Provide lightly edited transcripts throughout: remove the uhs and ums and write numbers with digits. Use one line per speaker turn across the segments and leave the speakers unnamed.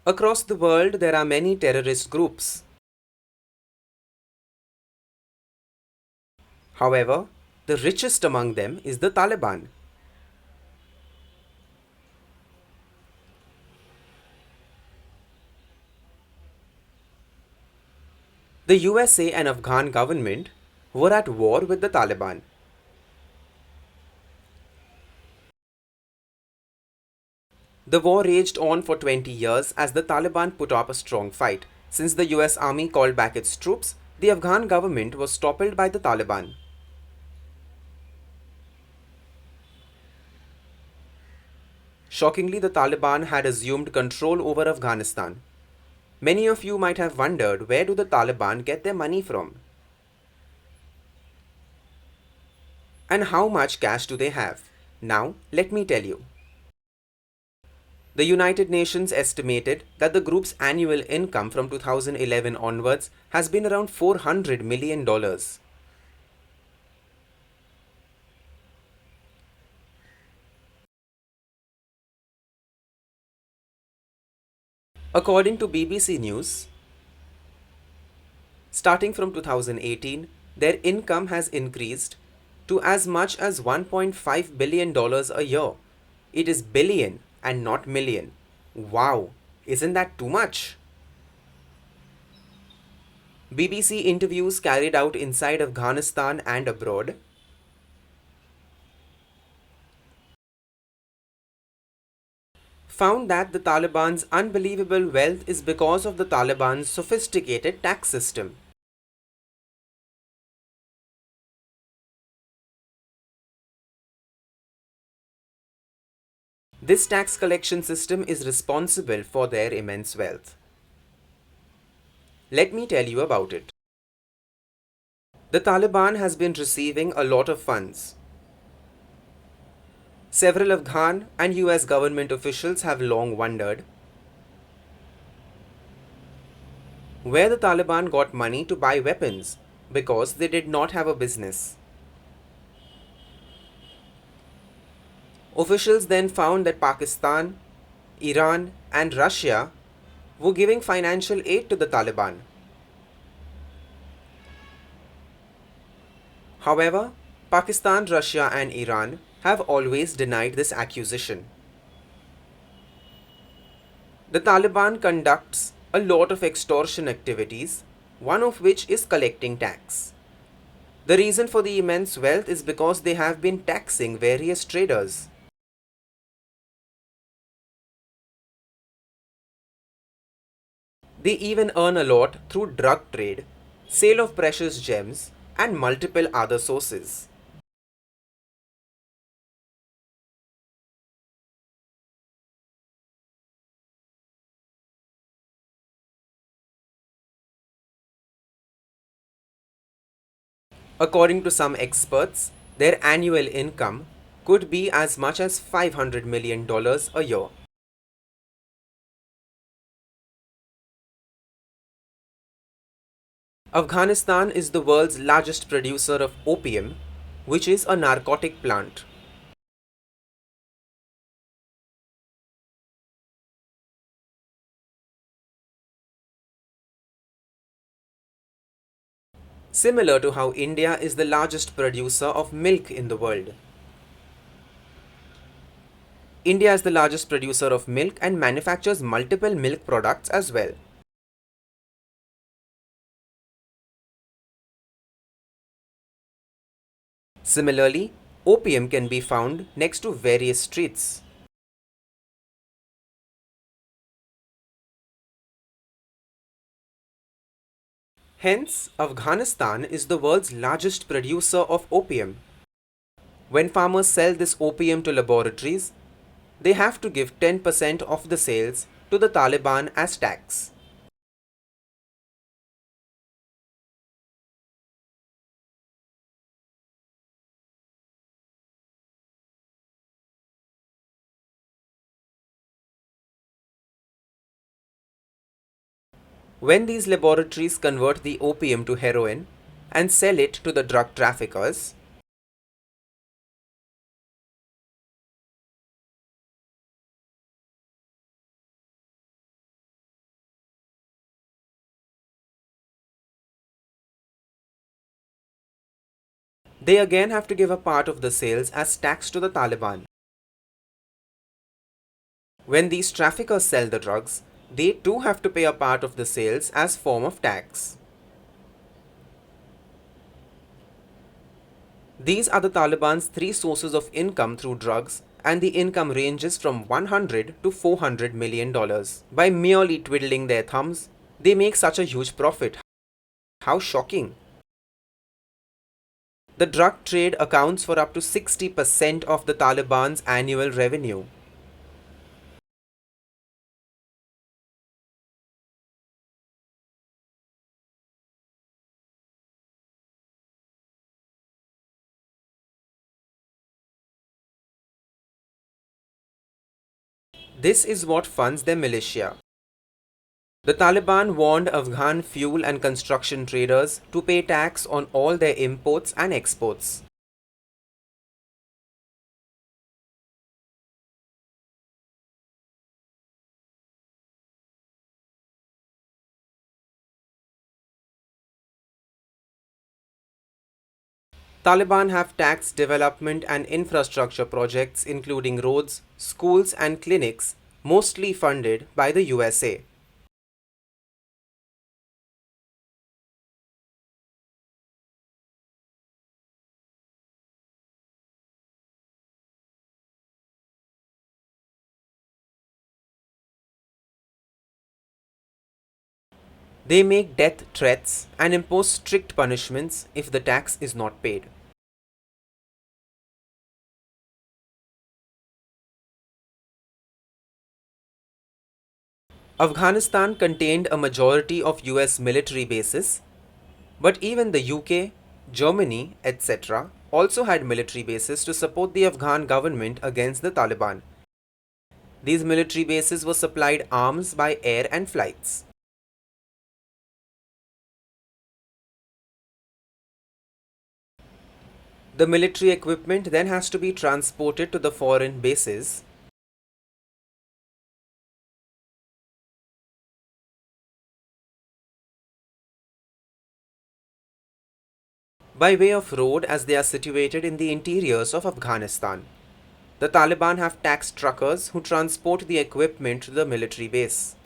Across the world, there are many terrorist groups. However, the richest among them is the Taliban. The USA and Afghan government were at war with the Taliban. The war raged on for 20 years as the Taliban put up a strong fight. Since the US army called back its troops, the Afghan government was toppled by the Taliban. Shockingly, the Taliban had assumed control over Afghanistan. Many of you might have wondered, where do the Taliban get their money from? And how much cash do they have? Now, let me tell you. The United Nations estimated that the group's annual income from 2011 onwards has been around $400 million. According to BBC News, starting from 2018, their income has increased to as much as $1.5 billion a year. It is billion and not million. Wow, isn't that too much? BBC interviews carried out inside Afghanistan and abroad found that the Taliban's unbelievable wealth is because of the Taliban's sophisticated tax system. This tax collection system is responsible for their immense wealth. Let me tell you about it. The Taliban has been receiving a lot of funds. Several Afghan and US government officials have long wondered where the Taliban got money to buy weapons because they did not have a business. Officials then found that Pakistan, Iran, and Russia were giving financial aid to the Taliban. However, Pakistan, Russia, and Iran have always denied this accusation. The Taliban conducts a lot of extortion activities, one of which is collecting tax. The reason for the immense wealth is because they have been taxing various traders. They even earn a lot through drug trade, sale of precious gems, and multiple other sources. According to some experts, their annual income could be as much as $500 million a year. Afghanistan is the world's largest producer of opium, which is a narcotic plant. Similar to how India is the largest producer of milk in the world. India is the largest producer of milk and manufactures multiple milk products as well. Similarly, opium can be found next to various streets. Hence, Afghanistan is the world's largest producer of opium. When farmers sell this opium to laboratories, they have to give 10% of the sales to the Taliban as tax. When these laboratories convert the opium to heroin and sell it to the drug traffickers, They again have to give a part of the sales as tax to the Taliban. When these traffickers sell the drugs, they too have to pay a part of the sales as form of tax. These are the Taliban's three sources of income through drugs, and the income ranges from $100 to $400 million. By merely twiddling their thumbs, they make such a huge profit. How shocking! The drug trade accounts for up to 60% of the Taliban's annual revenue. This is what funds their militia. The Taliban warned Afghan fuel and construction traders to pay tax on all their imports and exports. Taliban have taxed development and infrastructure projects including roads, schools and clinics, mostly funded by the USA. They make death threats and impose strict punishments if the tax is not paid. Afghanistan contained a majority of US military bases, but even the UK, Germany, etc. also had military bases to support the Afghan government against the Taliban. These military bases were supplied arms by air and flights. The military equipment then has to be transported to the foreign bases. By way of road as they are situated in the interiors of Afghanistan. The Taliban have taxed truckers who transport the equipment to the military base.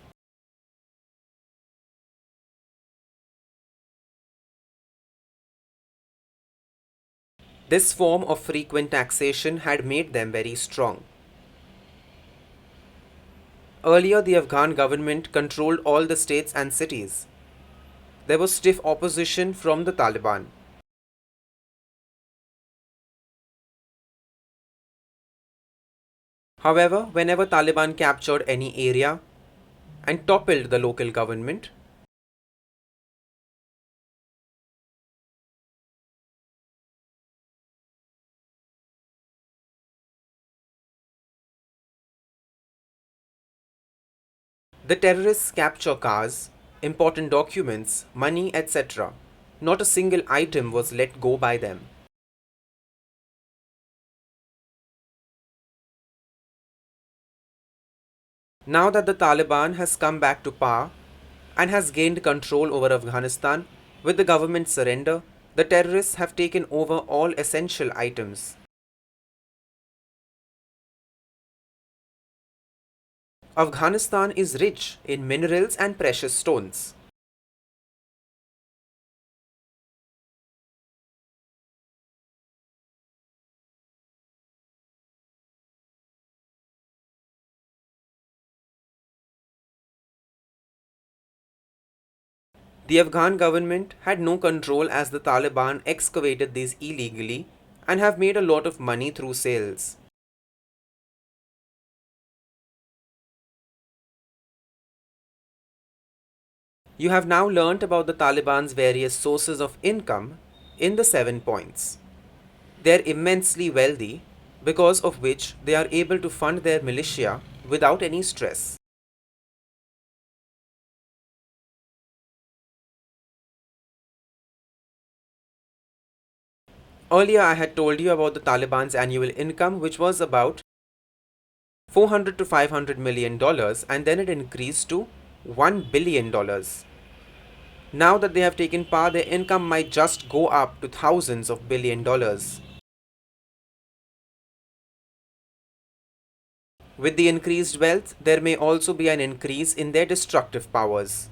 This form of frequent taxation had made them very strong. Earlier, the Afghan government controlled all the states and cities. There was stiff opposition from the Taliban. However, whenever Taliban captured any area and toppled the local government, the terrorists capture cars, important documents, money, etc. Not a single item was let go by them. Now that the Taliban has come back to power and has gained control over Afghanistan, with the government surrender, the terrorists have taken over all essential items. Afghanistan is rich in minerals and precious stones. The Afghan government had no control as the Taliban excavated these illegally and have made a lot of money through sales. You have now learnt about the Taliban's various sources of income in the 7 points. They are immensely wealthy, because of which they are able to fund their militia without any stress. Earlier, I had told you about the Taliban's annual income, which was about $400 to $500 million, and then it increased to $1 billion. Now that they have taken power, their income might just go up to thousands of billion dollars. With the increased wealth, there may also be an increase in their destructive powers.